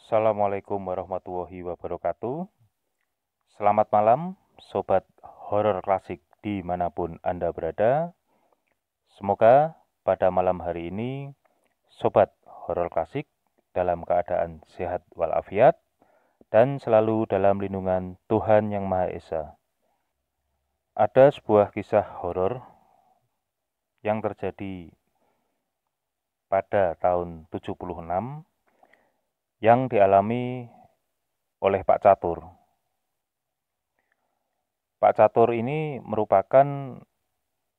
Assalamualaikum warahmatullahi wabarakatuh. Selamat malam, Sobat Horor Klasik dimanapun Anda berada. Semoga pada malam hari ini, Sobat Horor Klasik dalam keadaan sehat walafiat dan selalu dalam lindungan Tuhan Yang Maha Esa. Ada sebuah kisah horor yang terjadi pada tahun 76 yang dialami oleh Pak Catur. Pak Catur ini merupakan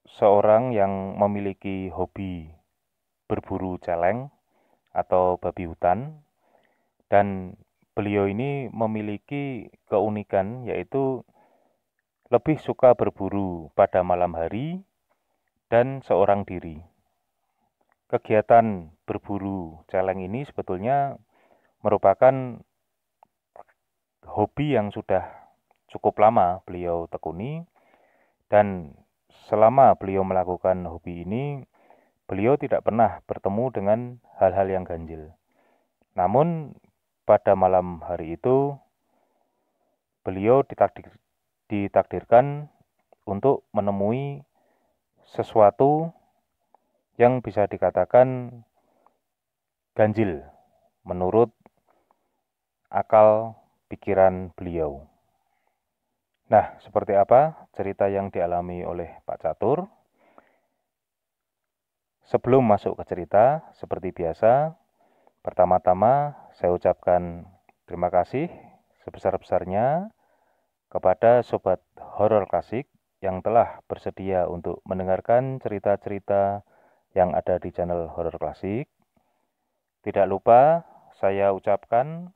seorang yang memiliki hobi berburu celeng atau babi hutan, dan beliau ini memiliki keunikan yaitu lebih suka berburu pada malam hari dan seorang diri. Kegiatan berburu celeng ini sebetulnya merupakan hobi yang sudah cukup lama beliau tekuni, dan selama beliau melakukan hobi ini, beliau tidak pernah bertemu dengan hal-hal yang ganjil. Namun pada malam hari itu, beliau ditakdirkan untuk menemui sesuatu yang bisa dikatakan ganjil menurut akal pikiran beliau. Nah, seperti apa cerita yang dialami oleh Pak Catur? Sebelum masuk ke cerita, seperti biasa, pertama-tama saya ucapkan terima kasih sebesar-besarnya kepada Sobat Horor Klasik yang telah bersedia untuk mendengarkan cerita-cerita yang ada di channel Horor Klasik. Tidak lupa saya ucapkan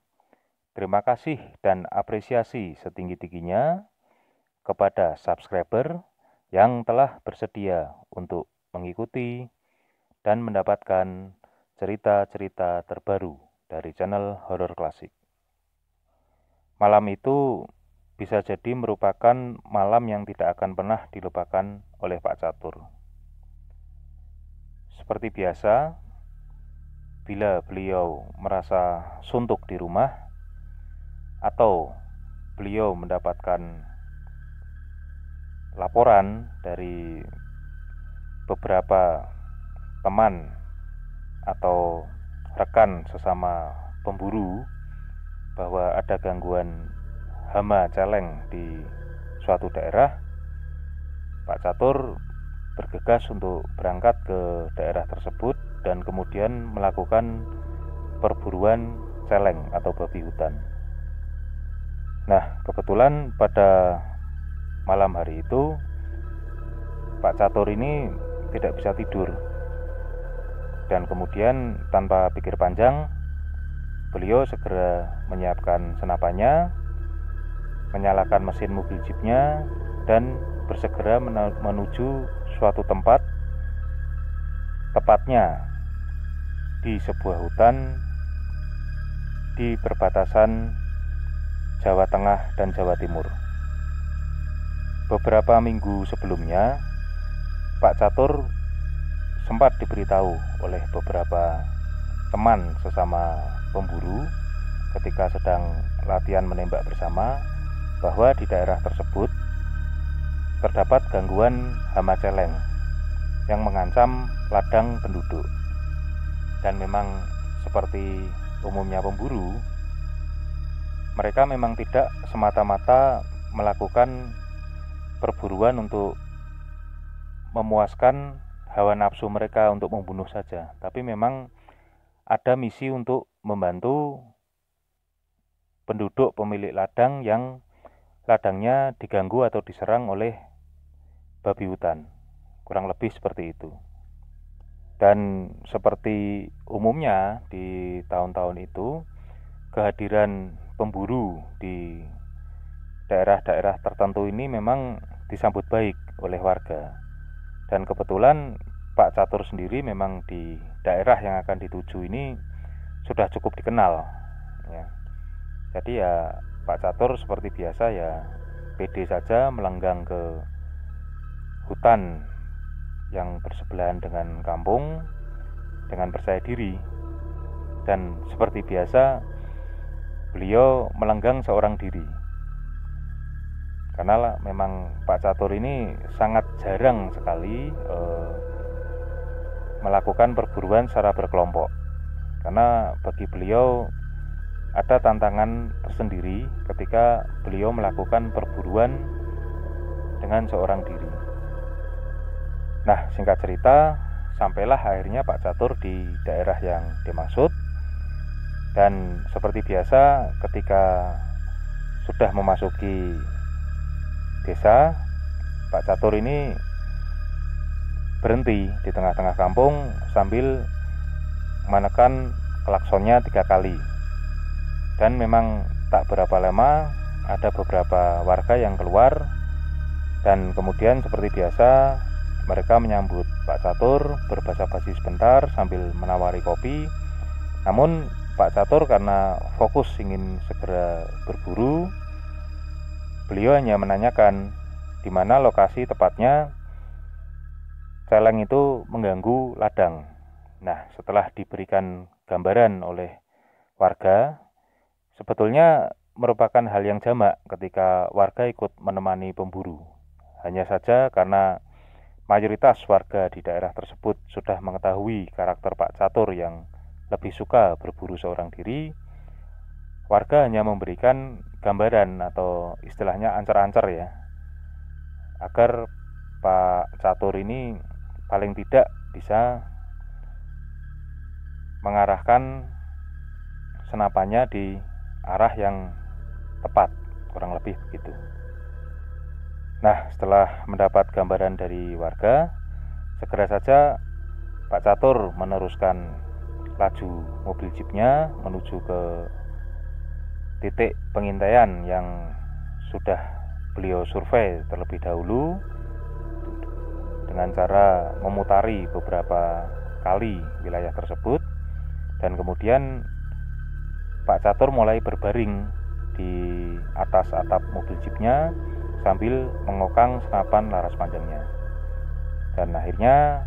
terima kasih dan apresiasi setinggi-tingginya kepada subscriber yang telah bersedia untuk mengikuti dan mendapatkan cerita-cerita terbaru dari channel Horor Klasik. Malam itu bisa jadi merupakan malam yang tidak akan pernah dilupakan oleh Pak Catur. Seperti biasa, bila beliau merasa suntuk di rumah atau beliau mendapatkan laporan dari beberapa teman atau rekan sesama pemburu bahwa ada gangguan hama celeng di suatu daerah, Pak Catur bergegas untuk berangkat ke daerah tersebut dan kemudian melakukan perburuan celeng atau babi hutan. Nah, kebetulan pada malam hari itu Pak Catur ini tidak bisa tidur, dan kemudian tanpa pikir panjang beliau segera menyiapkan senapannya, menyalakan mesin mobil jeepnya, dan bersegera menuju suatu tempat, tepatnya di sebuah hutan di perbatasan Jawa Tengah dan Jawa Timur. Beberapa minggu sebelumnya, Pak Catur sempat diberitahu oleh beberapa teman sesama pemburu ketika sedang latihan menembak bersama bahwa di daerah tersebut terdapat gangguan hama celeng yang mengancam ladang penduduk. Dan memang seperti umumnya pemburu, mereka memang tidak semata-mata melakukan perburuan untuk memuaskan hawa nafsu mereka untuk membunuh saja, tapi memang ada misi untuk membantu penduduk pemilik ladang yang ladangnya diganggu atau diserang oleh babi hutan. Kurang lebih seperti itu. Dan seperti umumnya di tahun-tahun itu, kehadiran pemburu di daerah-daerah tertentu ini memang disambut baik oleh warga. Dan kebetulan Pak Catur sendiri memang di daerah yang akan dituju ini sudah cukup dikenal, ya. Jadi ya Pak Catur seperti biasa ya pede saja melenggang ke hutan yang bersebelahan dengan kampung dengan percaya diri. Dan seperti biasa beliau melenggang seorang diri. Karena memang Pak Catur ini sangat jarang sekali melakukan perburuan secara berkelompok. Karena bagi beliau ada tantangan tersendiri ketika beliau melakukan perburuan dengan seorang diri. Nah, singkat cerita, sampailah akhirnya Pak Catur di daerah yang dimaksud. Dan seperti biasa, ketika sudah memasuki desa, Pak Catur ini berhenti di tengah-tengah kampung sambil menekan klaksonnya 3 kali. Dan memang tak berapa lama ada beberapa warga yang keluar, dan kemudian seperti biasa mereka menyambut Pak Catur berbasa-basi sebentar sambil menawari kopi. Namun Pak Catur karena fokus ingin segera berburu, beliau hanya menanyakan di mana lokasi tepatnya celeng itu mengganggu ladang. Nah, setelah diberikan gambaran oleh warga, sebetulnya merupakan hal yang jamak ketika warga ikut menemani pemburu. Hanya saja karena mayoritas warga di daerah tersebut sudah mengetahui karakter Pak Catur yang lebih suka berburu seorang diri, warga hanya memberikan gambaran atau istilahnya ancer-ancer ya, agar Pak Catur ini paling tidak bisa mengarahkan senapannya di arah yang tepat, kurang lebih begitu. Nah, setelah mendapat gambaran dari warga, segera saja Pak Catur meneruskan laju mobil jeepnya menuju ke titik pengintaian yang sudah beliau survei terlebih dahulu dengan cara memutari beberapa kali wilayah tersebut. Dan kemudian Pak Catur mulai berbaring di atas atap mobil jeepnya sambil mengokang senapan laras panjangnya. Dan akhirnya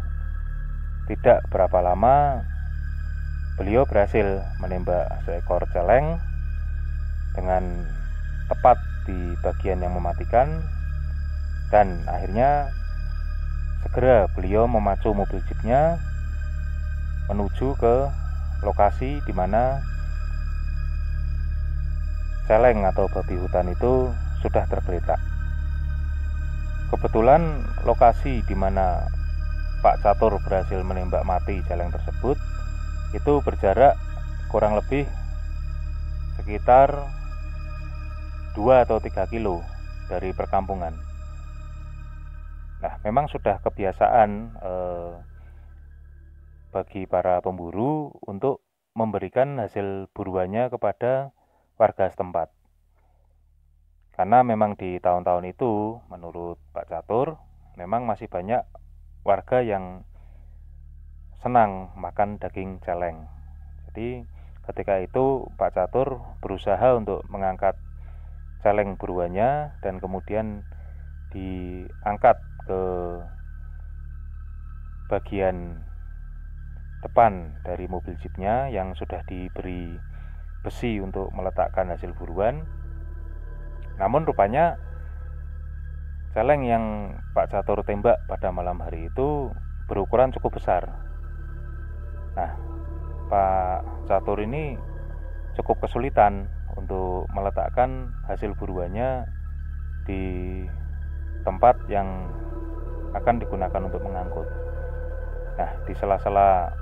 tidak berapa lama beliau berhasil menembak seekor celeng dengan tepat di bagian yang mematikan. Dan akhirnya segera beliau memacu mobil jeepnya menuju ke lokasi di mana celeng atau babi hutan itu sudah tergeletak. Kebetulan lokasi di mana Pak Catur berhasil menembak mati celeng tersebut itu berjarak kurang lebih sekitar 2 atau 3 kilo dari perkampungan. Nah, memang sudah kebiasaan bagi para pemburu untuk memberikan hasil buruannya kepada warga setempat. Karena memang di tahun-tahun itu, menurut Pak Catur, memang masih banyak warga yang senang makan daging celeng. Jadi ketika itu Pak Catur berusaha untuk mengangkat celeng buruannya dan kemudian diangkat ke bagian depan dari mobil jeepnya yang sudah diberi besi untuk meletakkan hasil buruan. Namun rupanya celeng yang Pak Catur tembak pada malam hari itu berukuran cukup besar. Nah, Pak Catur ini cukup kesulitan untuk meletakkan hasil buruannya di tempat yang akan digunakan untuk mengangkut. Nah, di sela-sela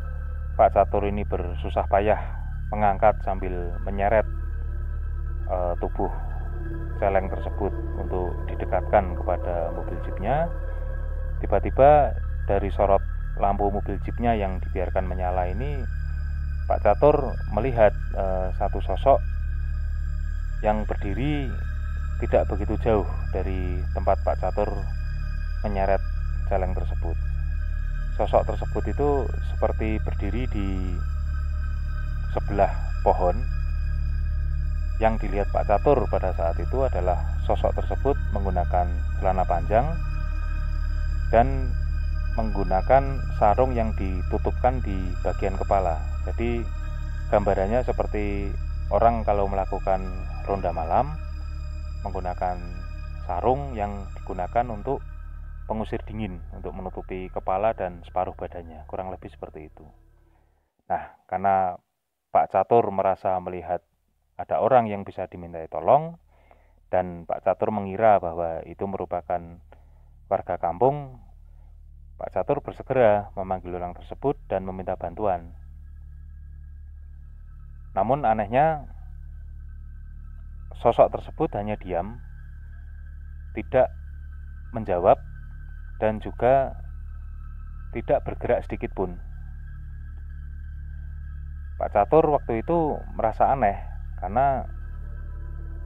Pak Catur ini bersusah payah mengangkat sambil menyeret tubuh celeng tersebut untuk didekatkan kepada mobil jeepnya, tiba-tiba dari sorot lampu mobil jeepnya yang dibiarkan menyala ini, Pak Catur melihat satu sosok yang berdiri tidak begitu jauh dari tempat Pak Catur menyeret celeng tersebut. Sosok tersebut itu seperti berdiri di sebelah pohon. Yang dilihat Pak Catur pada saat itu adalah sosok tersebut menggunakan celana panjang dan menggunakan sarung yang ditutupkan di bagian kepala. Jadi gambarannya seperti orang kalau melakukan ronda malam menggunakan sarung yang digunakan untuk pengusir dingin, untuk menutupi kepala dan separuh badannya, kurang lebih seperti itu. Nah, karena Pak Catur merasa melihat ada orang yang bisa dimintai tolong, dan Pak Catur mengira bahwa itu merupakan warga kampung, Pak Catur bersegera memanggil orang tersebut dan meminta bantuan. Namun anehnya, sosok tersebut hanya diam, tidak menjawab, dan juga tidak bergerak sedikit pun. Pak Catur waktu itu merasa aneh, karena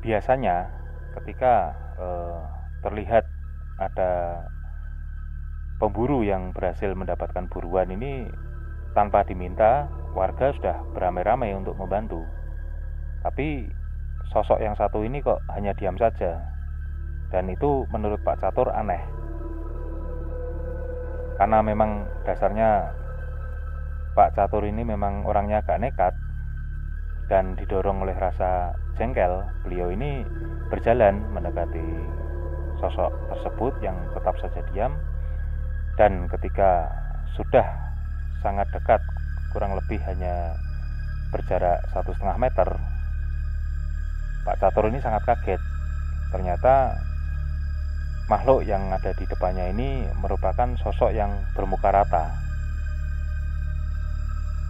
biasanya ketika terlihat ada pemburu yang berhasil mendapatkan buruan ini, tanpa diminta, warga sudah beramai-ramai untuk membantu. Tapi sosok yang satu ini kok hanya diam saja, dan itu menurut Pak Catur aneh. Karena memang dasarnya Pak Catur ini memang orangnya agak nekat, dan didorong oleh rasa jengkel, beliau ini berjalan mendekati sosok tersebut yang tetap saja diam. Dan ketika sudah sangat dekat, kurang lebih hanya berjarak 1,5 meter, Pak Catur ini sangat kaget. Ternyata makhluk yang ada di depannya ini merupakan sosok yang bermuka rata.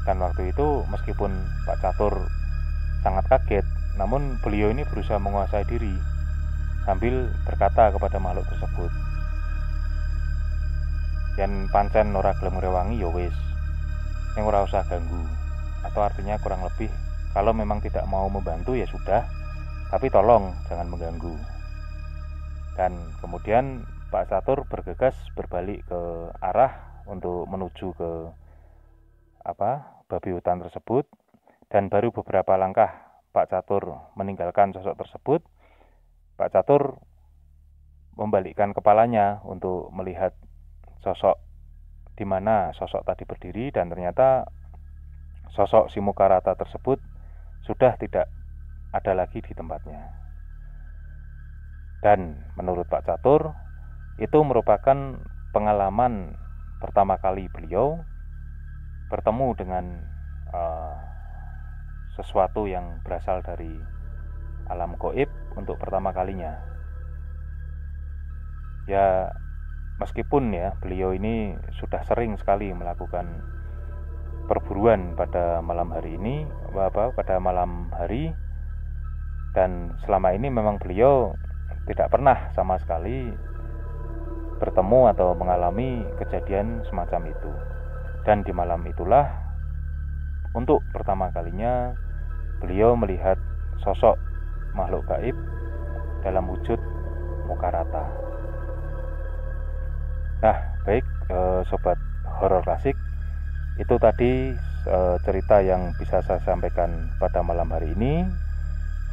Dan waktu itu meskipun Pak Catur sangat kaget, namun beliau ini berusaha menguasai diri sambil berkata kepada makhluk tersebut, "Yen pancen ora gelem ngrewangi ya wis, sing ora usah ganggu." Atau artinya kurang lebih, kalau memang tidak mau membantu ya sudah, tapi tolong jangan mengganggu. Dan kemudian Pak Catur bergegas berbalik ke arah untuk menuju ke babi hutan tersebut. Dan baru beberapa langkah Pak Catur meninggalkan sosok tersebut, Pak Catur membalikkan kepalanya untuk melihat sosok di mana sosok tadi berdiri, dan ternyata sosok si muka rata tersebut sudah tidak ada lagi di tempatnya. Dan menurut Pak Catur, itu merupakan pengalaman pertama kali beliau bertemu dengan sesuatu yang berasal dari alam gaib untuk pertama kalinya. Ya, meskipun ya beliau ini sudah sering sekali melakukan perburuan pada malam hari ini, pada malam hari, dan selama ini memang beliau tidak pernah sama sekali bertemu atau mengalami kejadian semacam itu. Dan di malam itulah untuk pertama kalinya beliau melihat sosok makhluk gaib dalam wujud muka rata. Nah, baik sobat horor klasik, itu tadi cerita yang bisa saya sampaikan pada malam hari ini.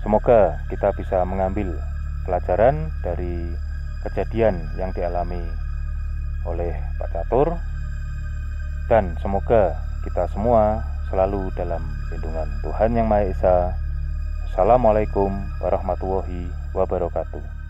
Semoga kita bisa mengambil pelajaran dari kejadian yang dialami oleh Pak Catur, dan semoga kita semua selalu dalam lindungan Tuhan Yang Maha Esa. Assalamualaikum warahmatullahi wabarakatuh.